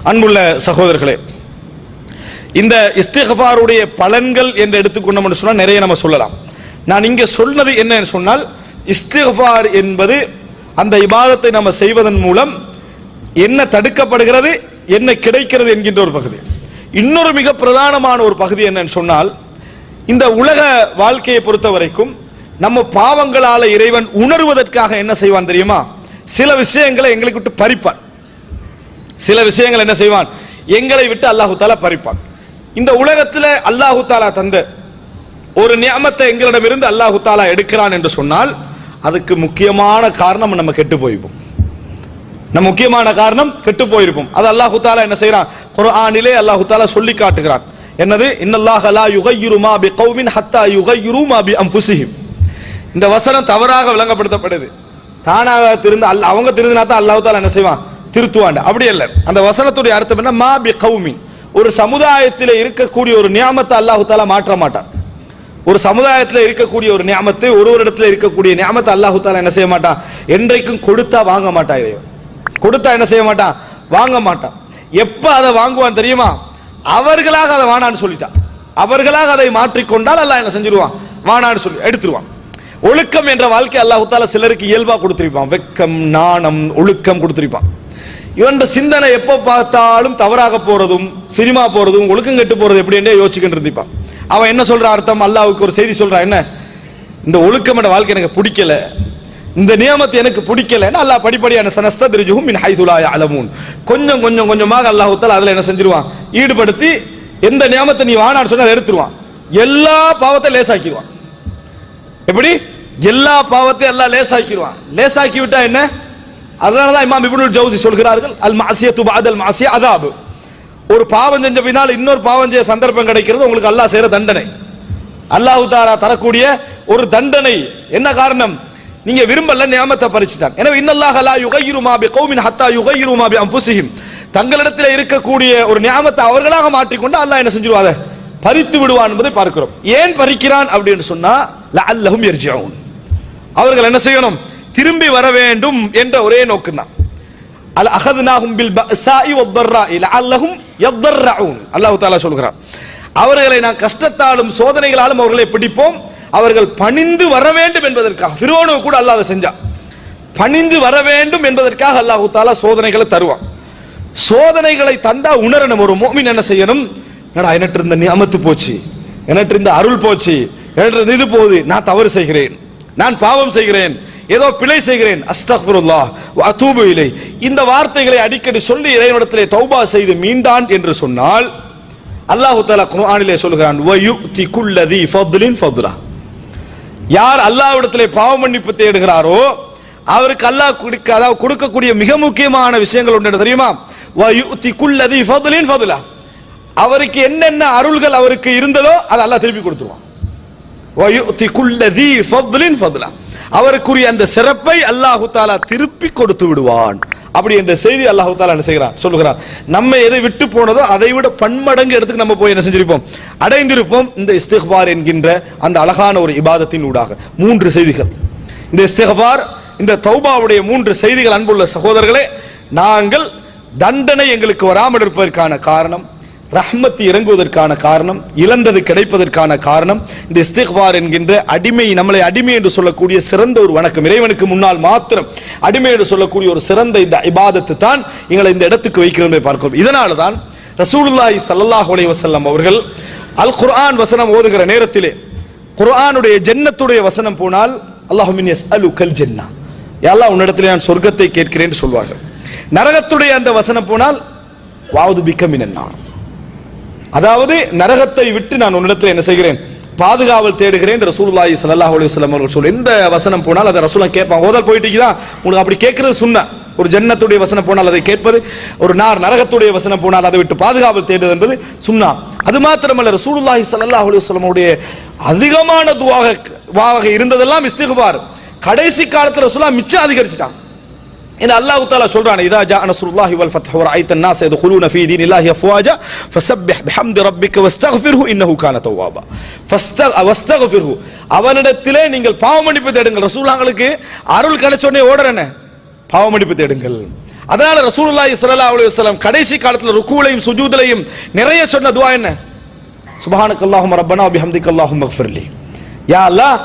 அன்புள்ள சகோதரர்களே, இந்த இஸ்திக்ஃபாருடைய பலன்கள் என்று எடுத்துக்கொண்டோம் சொன்னால் நிறைய நம்ம சொல்லலாம். நான் இங்கே சொன்னது என்ன சொன்னால், இஸ்திக்ஃபார் என்பது அந்த இபாதத்தை நம்ம செய்வதன் மூலம் என்ன தடுக்கப்படுகிறது, என்ன கிடைக்கிறது என்கின்ற ஒரு பகுதி. இன்னொரு மிக பிரதானமான ஒரு பகுதி என்னன்னு சொன்னால், இந்த உலக வாழ்க்கையை பொறுத்த வரைக்கும் நம்ம பாவங்களால இறைவன் உணர்வதற்காக என்ன செய்வான் தெரியுமா? சில விஷயங்களை எங்களுக்கு விட்டு பறிப்பான். சில விஷயங்கள் என்ன செய்வான்? எங்களை விட்டு அல்லாஹு தாலா பறிப்பான். இந்த உலகத்தில் அல்லாஹு தாலா தந்த ஒரு நியமத்தை எங்களிடமிருந்து அல்லாஹு தாலா எடுக்கிறான் என்று சொன்னால் அதுக்கு முக்கியமான காரணம் நம்ம கெட்டு போயிருப்போம். நம்ம முக்கியமான காரணம் கெட்டு போயிருப்போம். அது அல்லாஹு தாலா என்ன செய்யறான்? குர்ஆனிலே அல்லாஹு தாலா சொல்லி காட்டுகிறான். என்னது? இன்னல்லாஹ லா யுகையிரு மா பிகௌமின் ஹத்தா யுகையிரு மா பிஅன்ஃபுஸிஹிம். இந்த வசனம் தவறாக விளங்கப்படுத்தப்படுது. தானாக திருந்து அவங்க திருந்தினா தான் அல்லாஹு தாலா என்ன செய்வான்? திருத்துவாண்ட. அப்படி அல்ல. அந்த வசனத்துடைய அர்த்தம் என்ன? மா பிகௌமின், ஒரு சமுதாயத்தில் இருக்கக்கூடிய ஒரு நியமத்தை அல்லாஹு தாலா மாற்ற மாட்டான். ஒரு சமுதாயத்தில் இருக்கக்கூடிய ஒரு நியமத்தை, ஒருவரிடத்தில் இருக்கக்கூடிய நியமத்தை அல்லாஹு தாலா என்ன செய்ய மாட்டான்? என்றைக்கும் கொடுத்தா வாங்க மாட்டான். கொடுத்தா என்ன செய்ய மாட்டான்? வாங்க மாட்டான். எப்ப அதை வாங்குவான் தெரியுமா? அவர்களாக அதை வானான்னு சொல்லிட்டான். அவர்களாக அதை மாற்றிக்கொண்டால் அல்லாஹ் என்ன செஞ்சிருவான்? வானான்னு சொல்லி எடுத்துருவான். ஒழுக்கம் என்ற வாழ்க்கை அல்லாஹு தாலா சிலருக்கு இயல்பா கொடுத்திருப்பான். வெக்கம், நாணம், ஒழுக்கம் கொடுத்திருப்பான். இவன் சிந்தனை எப்போ பார்த்தாலும் தவறாக போறதும், சினிமா போறதும், ஒழுக்கம் கெட்டு போறது எப்படி என்றே யோசிச்சுக்கிட்டு இருந்திருப்பான். அவன் என்ன சொல்ற அர்த்தம்? அல்லாஹ்வுக்கு ஒரு செய்தி சொல்றான். என்ன? இந்த ஒழுக்கம் என்ற வாழ்க்கை எனக்கு பிடிக்கல, இந்த நியமத்தை எனக்கு பிடிக்கல. அல்லாஹ் படிப்படியான சனஸ்தத்ரிஜுஹும் மின் ஹைது லா யஅலமூன், கொஞ்சம் கொஞ்சம் கொஞ்சமாக அல்லாஹ் தஆலா அதுல என்ன செஞ்சிருவான்? ஈடுபடுத்தி எந்த நியமத்தை நீ வானான்னு சொன்னா அதை எடுத்துருவான். எல்லா பாவத்தை லேசாக்கிடுவான். எப்படி? எல்லா பாவத்தையும் எல்லாம் லேசாக்கிடுவான். லேசாக்கி விட்டா என்ன? அதனாலதான் இமாம் இப்னுல் ஜௌசி சொல்கிறார்கள், அல் மஅசியத்து பஅதல் மஅசிய அதாப். ஒரு பாவம் செஞ்ச பின்னால் இன்னொரு பாவம் செய்ய சந்தர்ப்பம் கிடைக்கிறது உங்களுக்கு அல்லாஹ் செய்யற தண்டனை. அல்லாஹ் தஆலா தரக்கூடிய ஒரு தண்டனை. என்ன காரணம்? நீங்க விரும்பல, நியமத்தை பறிச்சுட்டான். எனவே இன்னல்லாஹ லா யுகையிரு மா பிகௌமின் ஹத்தா யுகையிரு மா பிஅன்ஃபுஸிஹிம், தங்களிடத்தில் இருக்கக்கூடிய ஒரு நியமத்தை அவர்களாக மாற்றிக்கொண்டு அல்லாஹ் என்ன செஞ்சிருவான்? அதை பறித்து விடுவான் என்பதை பார்க்கிறோம். ஏன் பறிக்கிறான் அப்படின்னு சொன்னா, லஅல்லஹும் யர்ஜிஊன், அவர்கள் என்ன செய்யணும்? திரும்பி வர வேண்டும் என்ற ஒரே நோக்கம் தான். அல் அஹத்னாஹும் பில் பஅஸாஇ வத்தர்ராஇ லஅல்லஹும் யத்தர்ரஊன். அல்லாஹ் தஆலா சொல்கிறான், அவர்களை நான் கஷ்டத்தாலும் சோதனைகளாலும் அவர்களை பிடிப்போம், அவர்கள் பணிந்து வர வேண்டும் என்பதற்காக. ஃபிரௌனுக்கு கூட அல்லாஹ் அதை செஞ்சான். பணிந்து வர வேண்டும் என்பதற்காக அல்லாஹ் தஆலா சோதனைகளை தருவான். சோதனைகளை தந்தா உணரணும். ஒரு முஃமின் என்ன செய்யணும்? என்னடா எனக்கு இருந்த நியமத்து போச்சு, எனக்கு இருந்த அருள் போச்சு, எனக்கு இது போகுது, நான் தவறு செய்கிறேன், நான் பாவம் செய்கிறேன், ஏதோ பிழை செய்கிறேன், அஸ்தக்ஃபிருல்லாஹ் வ அதூபு இலை, இந்த வார்த்தைகளை அடிக்கடி சொல்லி இறைவனிடத்திலே தௌபா செய்து மீண்டான் என்று சொன்னால் அல்லாஹ் தஆலா குர்ஆனிலே சொல்கிறான், வ யுதி குல்லதி ஃபத்லின் ஃபத்லா. யார் அல்லாஹ்விடத்திலே பாவ மன்னிப்பு தேடுகிறாரோ அவருக்கு அல்லாஹ் கொடுக்கக்கூடிய மிக முக்கியமான விஷயங்கள் ஒன்று தெரியுமா? வ யுதி குல்லதி ஃபத்லின் ஃபத்லா. அவருக்கு என்னென்ன அருள்கள் அவருக்கு இருந்ததோ அதை அல்லாஹ் திருப்பி கொடுத்துருவான். வ யுதி குல்லதி ஃபத்லின் ஃபத்லா, அவருக்குரிய அந்த சிறப்பை அல்லாஹு தாலா திருப்பி கொடுத்து விடுவான். அப்படி என்ற செய்தி அல்லாஹு தாலா என்ன செய்கிறான்? சொல்லுகிறான். நம்ம எதை விட்டு போனதோ அதை விட பன்மடங்கு இடத்துக்கு நம்ம போய் என்ன செஞ்சிருப்போம்? அடைந்திருப்போம். இந்த இஸ்திக்பார் என்கின்ற அந்த அழகான ஒரு இபாதத்தின் ஊடாக 3 செய்திகள். இந்த இஸ்திக்பார், இந்த தௌபாவுடைய 3 செய்திகள். அன்புள்ள சகோதரர்களே, நாங்கள் தண்டனை எங்களுக்கு வராமல் இருப்பதற்கான காரணம், ரஹ்மத் இறங்குவதற்கான காரணம், இழந்தது கிடைப்பதற்கான காரணம் இந்த இஸ்திக்பார் என்கின்ற அடிமை, நம்மளை அடிமை என்று சொல்லக்கூடிய சிறந்த ஒரு வணக்கம், இறைவனுக்கு முன்னால் மாத்திரம் அடிமை என்று சொல்லக்கூடிய ஒரு சிறந்த இந்த இபாதத்து தான் எங்களை இந்த இடத்துக்கு வைக்கிறோம் பார்க்கிறோம். இதனால தான் ரசூலுல்லாஹி ஸல்லல்லாஹு அலைஹி வஸல்லம் அவர்கள் அல் குர்ஆன் வசனம் ஓதுகிற நேரத்திலே குர்ஆனுடைய ஜன்னத்துடைய வசனம் போனால் அல்லாஹு மின் யஸ்அலுகல் ஜன்னா, யா அல்லாஹ் உன்னிடத்திலே நான் சொர்க்கத்தை கேட்கிறேன் என்று சொல்வார்கள். நரகத்துடைய அந்த வசனம் போனால் வஅது பிக மினன் நார், அதாவது நரகத்தை விட்டு நான் உன்னிடத்தில் என்ன செய்கிறேன்? பாதுகாவல் தேடுகிறேன் ரசூலுல்லாஹி ஸல்லல்லாஹு அலைஹி வஸல்லம் அவர்கள் சொல்ல. எந்த வசனம் போனால் அதை ரசூலுல்லாஹ் கேட்பாங்க. ஓதல் போயிட்டீங்களா உங்களுக்கு அப்படி கேட்கறது சுன்னா. ஒரு ஜன்னத்துடைய வசனம் போனால் அதை கேட்பது, ஒரு நரகத்துடைய வசனம் போனால் அதை விட்டு பாதுகாவல் தேடுவது என்பது சுன்னா. அது மாத்திரமல்ல, ரசூலுல்லாஹி ஸல்லல்லாஹு அலைஹி வஸல்லம் உடைய அதிகமான துஆவாக இருந்ததெல்லாம் இஸ்திக்பார். கடைசி காலத்துல ரசூலுல்லாஹ் மிச்சம் அதிகரிச்சிட்டாங்க. إن الله تعالى சொல்றான், إذا جاء نصر الله والفتح ورأيت الناس يدخلون في دين الله أفواجا فسبح بحمد ربك واستغفره إنه كان توابا. واستغفره, அவனிடத்திலே நீங்கள் பாவ மன்னிப்பு தேடுங்கள். ரசூலுல்லாஹ்களுக்கு அருள் கிடைச்ச உடனே ஓடுறேனே பாவ மன்னிப்பு தேடுங்கள். அதனால ரசூலுல்லாஹி ஸல்லல்லாஹு அலைஹி வஸல்லம் கடைசி காலத்துல ருக்கூலையும் சுஜூதுலையும் நிறைய சொன்ன துஆ என்ன? சுப்ஹானக்கல்லாஹும்ம ரப்பனா வ பிஹம்திக அல்லாஹும்ம இக்ஃபிர்லி. யா அல்லாஹ்,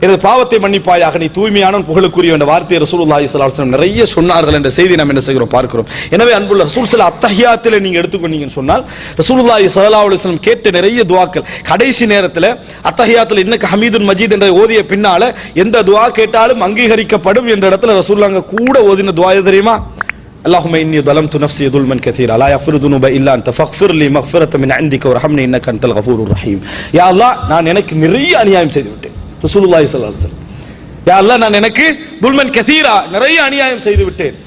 எனது பாவத்தை மன்னிப்பாயாக, நீ தூய்மையான புகழுக்குரிய என்ற வார்த்தையை ரசூலுல்லாஹி ஸல்லல்லாஹு அலைஹி வஸல்லம் நிறைய சொன்னார்கள் என்ற செய்தி நாம் என்ன செய்கிறோம் பார்க்கிறோம். எனவே அன்புள்ள ரசூல் ஸல்லல்லாஹு அத்தஹியாத்திலே நீங்க எடுத்துக்கொண்டீங்கன்னு சொன்னால் ரசூலுல்லாஹி ஸல்லல்லாஹு அலைஹி வஸல்லம் கேட்ட நிறைய துஆக்கள் கடைசி நேரத்தில் அத்தஹியாத்தில் இன்னக ஹமீதுன் மஜீத் என்ற ஓதிய பின்னால எந்த துஆ கேட்டாலும் அங்கீகரிக்கப்படும் என்ற இடத்துல ரசூலுல்லாஹ் கூட ஓதின துஆ எது தெரியுமா? اللهم إني ظلمت نفسي ظلما كثيرا لا يغفر الذنوب إلا أنت فاغفر لي مغفرة من عندك وارحمني إنك أنت الغفور الرحيم. யா அல்லாஹ், நான் எனக்கு நிறைய அநியாயம் செய்து விட்டேன். ரசூலுல்லாஹி ஸல்லல்லாஹு அலைஹி வஸல்லம், யா அல்லாஹ், நான் எனக்கு துல்மன் கஸீரா நிறைய அநியாயம் செய்து விட்டேன்.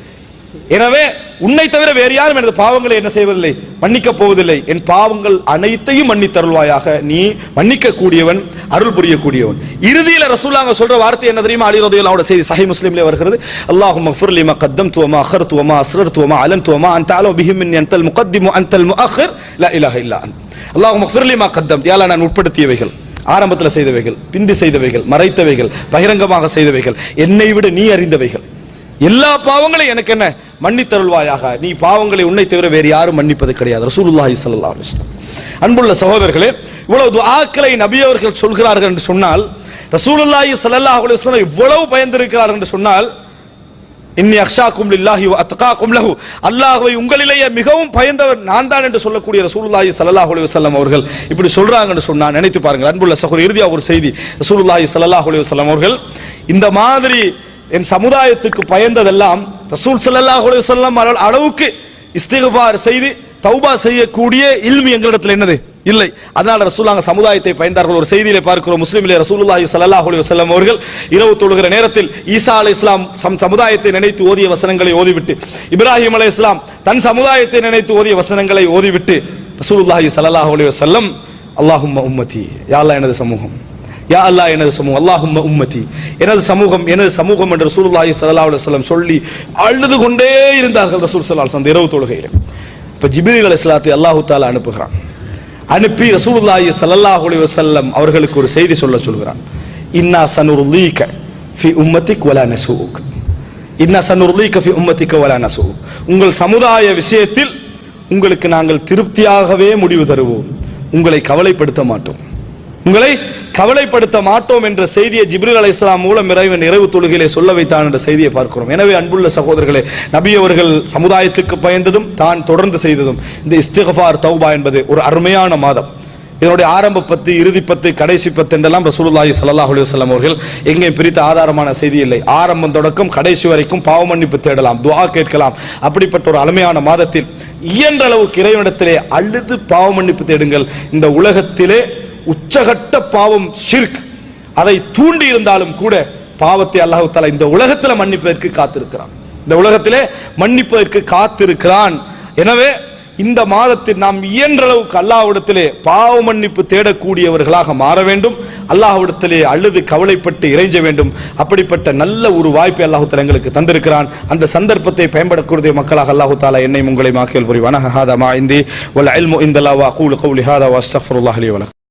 எனவே உன்னை தவிர வேறு யாரும் எனது பாவங்களை என்ன செய்வதில்லை, மன்னிக்க போவதில்லை. என் பாவங்கள் அனைத்தையும் மன்னித்தருள்வாயாக, நீ மன்னிக்க கூடியவன், அருள் புரியக்கூடியவன். இறுதியில் ரசூலுல்லாஹ் சொல்ற வார்த்தை என்ன தெரியுமா? அலி ரலியல்லாஹு அன்ஹு செய்தி சஹீஹ் முஸ்லிம்ல வருகிறது. அல்லாஹும்ம ஃபிர் லி மா கத்தம்து வ மா அഖர்து வ மா அஸ்ரர்து வ மா அலன்து வ மா அன்த அலமு பிஹி மின்னி அன்தல் முகத்திம் வ அன்தல் முஅখির லா இலாஹ இல்லா அன்த். அல்லாஹும்ம ஃபிர் லி மா கத்தம்து, யா அல்லாஹ், நான் உட்படுத்தியவைகள், ஆரம்பத்தில் செய்தவைகள், பிந்தி செய்தவைகள், மறைத்தவைகள், பகிரங்கமாக செய்தவைகள், என்னை விட நீ அறிந்தவைகள், எல்லா பாவங்களையும் எனக்கு என்ன மன்னித்தருள்வாயாக. நீ பாவங்களை உன்னை தவிர வேறு யாரும் மன்னிப்பது கிடையாது. ரசூலுல்லாஹி ஸல்லல்லாஹு அலைஹி வஸல்லம். அன்புள்ள சகோதரர்களே, இவ்வளவு துஆக்களை நபி அவர்கள் சொல்கிறார்கள் என்று சொன்னால், ரசூலுல்லாஹி ஸல்லல்லாஹு அலைஹி வஸல்லம் இவ்வளவு பயந்திருக்கிறார்கள் என்று சொன்னால், இன்னி அக்ஷாக்கும் லில்லாஹி வ அத்காக்கும் லஹு, அல்லாஹ்வை உங்களிலேயே மிகவும் பயந்தவர் நான் தான் என்று சொல்லக்கூடிய ரசூலுல்லாஹி ஸல்லல்லாஹு அலைஹி வஸல்லம் அவர்கள் இப்படி சொல்றாங்கன்னு சொன்னா நினைத்து பாருங்கள். அன்புள்ள சகோதரர், இறுதியா ஒரு செய்தி. ரசூலுல்லாஹி ஸல்லல்லாஹு அலைஹி வஸல்லம் அவர்கள் இந்த மாதிரி என் சமுதாயத்துக்கு பயந்ததெல்லாம் ரசூல் ஸல்லல்லாஹு அலைஹி வஸல்லம் அளவுக்கு இஸ்திக்பார் செய்து தௌபா செய்யக்கூடிய இல்மு எங்களிடத்தில் என்னது இல்லை. அதனால ரசூலுல்லாஹ் சமுதாயத்தை பயந்தார்கள். ஒரு செய்தியிலே பார்க்கிறோம், முஸ்லிமிலே ரசூலுல்லாஹி ஸல்லல்லாஹு அலைஹி வஸல்லம் அவர்கள் இரவு தொழுகிற நேரத்தில் ஈசா அலைஹிஸ்ஸலாம் சமுதாயத்தை நினைத்து ஓதிய வசனங்களை ஓதிவிட்டு, இப்ராஹிம் அலைஹிஸ்ஸலாம் தன் சமுதாயத்தை நினைத்து ஓதிய வசனங்களை ஓதிவிட்டு ரசூலுல்லாஹி ஸல்லல்லாஹு அலைஹி வஸல்லம் அல்லாஹும்ம உம்மதி, யா அல்லாஹ் எனது சமூகம், யா அல்லாஹ் எனது சமூகம், அல்லாஹும்ம உம்மதி, எனது சமூகம், எனது சமூகம் என்று ரசூலுல்லாஹி ஸல்லல்லாஹு அலைஹி வஸல்லம் சொல்லி அழுது கொண்டே இருந்தார்கள் ரசூல் ஸல்லல்லாஹு அலைஹி வஸல்லம் இரவு தொழுகையில். இப்ப ஜிப்ரீல் அலைஹிஸ்ஸலாத்தை அல்லாஹ் தஆலா அனுப்புகிறான். அனுப்பி ரசூலுல்லாஹி ஸல்லல்லாஹு அலைஹி வஸல்லம் அவர்களுக்கு ஒரு செய்தி சொல்கிறான். இன்னா சனுர்லீக ஃபி உம்மத்திக் வலா நஸூக், இன்னா சனுர்லீக ஃபி உம்மத்திக வலா நஸூக், உங்கள் சமுதாய விஷயத்தில் உங்களுக்கு நாங்கள் திருப்தியாகவே முடிவு தருவோம், உங்களை கவலைப்படுத்த மாட்டோம், உங்களை கவலைப்படுத்த மாட்டோம் என்ற செய்தியை ஜிப்ரீல் அலைஹிஸ்ஸலாம் மூலம் இறைவன் இரவு தொழுகையிலே சொல்ல வைத்தான் என்ற செய்தியை பார்க்கிறோம். எனவே அன்புள்ள சகோதரர்களே, நபி அவர்கள் சமுதாயத்துக்கு பயந்ததும் தான் தொடர்ந்து செய்ததும் இந்த இஸ்திக்ஃபார் தௌபா என்பது ஒரு அருமையான மாதம். இதனுடைய ஆரம்ப பத்து, இறுதி பத்து, கடைசி பத்து என்றெல்லாம் ரசூலுல்லாஹி ஸல்லல்லாஹு அலைஹி வஸல்லம் அவர்கள் எங்கேயும் பிரித்த ஆதாரமான செய்தி இல்லை. ஆரம்பம் தொடக்கம் கடைசி வரைக்கும் பாவ மன்னிப்பு தேடலாம், துஆ கேட்கலாம். அப்படிப்பட்ட ஒரு அருமையான மாதத்தில் இயன்ற அளவுக்கு இறைவனிடத்திலே அழுது பாவ மன்னிப்பு தேடுங்கள். இந்த உலகத்திலே உச்சகட்ட பாவம் ஷிர்க், அதை தூண்டி இருந்தாலும் கூட பாவத்தை அல்லாஹ் தஆலா இந்த உலகத்தில் மன்னிப்பதற்கு காத்திருக்கிறான், இந்த உலகத்திலே மன்னிப்பதற்கு காத்திருக்கிறான். எனவே இந்த மாதத்தில் நாம் இயன்ற அளவுக்கு அல்லாஹ்விடத்திலே பாவ மன்னிப்பு தேடக்கூடியவர்களாக மாற வேண்டும். அல்லாஹ்விடத்திலே அழுது கவலைப்பட்டு இறைஞ்ச வேண்டும். அப்படிப்பட்ட நல்ல ஒரு வாய்ப்பை அல்லாஹ் தஆலா எங்களுக்கு தந்திருக்கிறான். அந்த சந்தர்ப்பத்தை பயன்படக்கூடிய மக்களாக அல்லாஹ் தஆலா என்னை உங்களை மாக்கியல் புரிவானாக. ஹாதா மா இந்தி வல் இல்மு இன்தல்லாஹ் வ அகூலு கௌலி ஹாதா வ அஸ்தக்ஃபிருல்லாஹ் லி வ லக்கும்.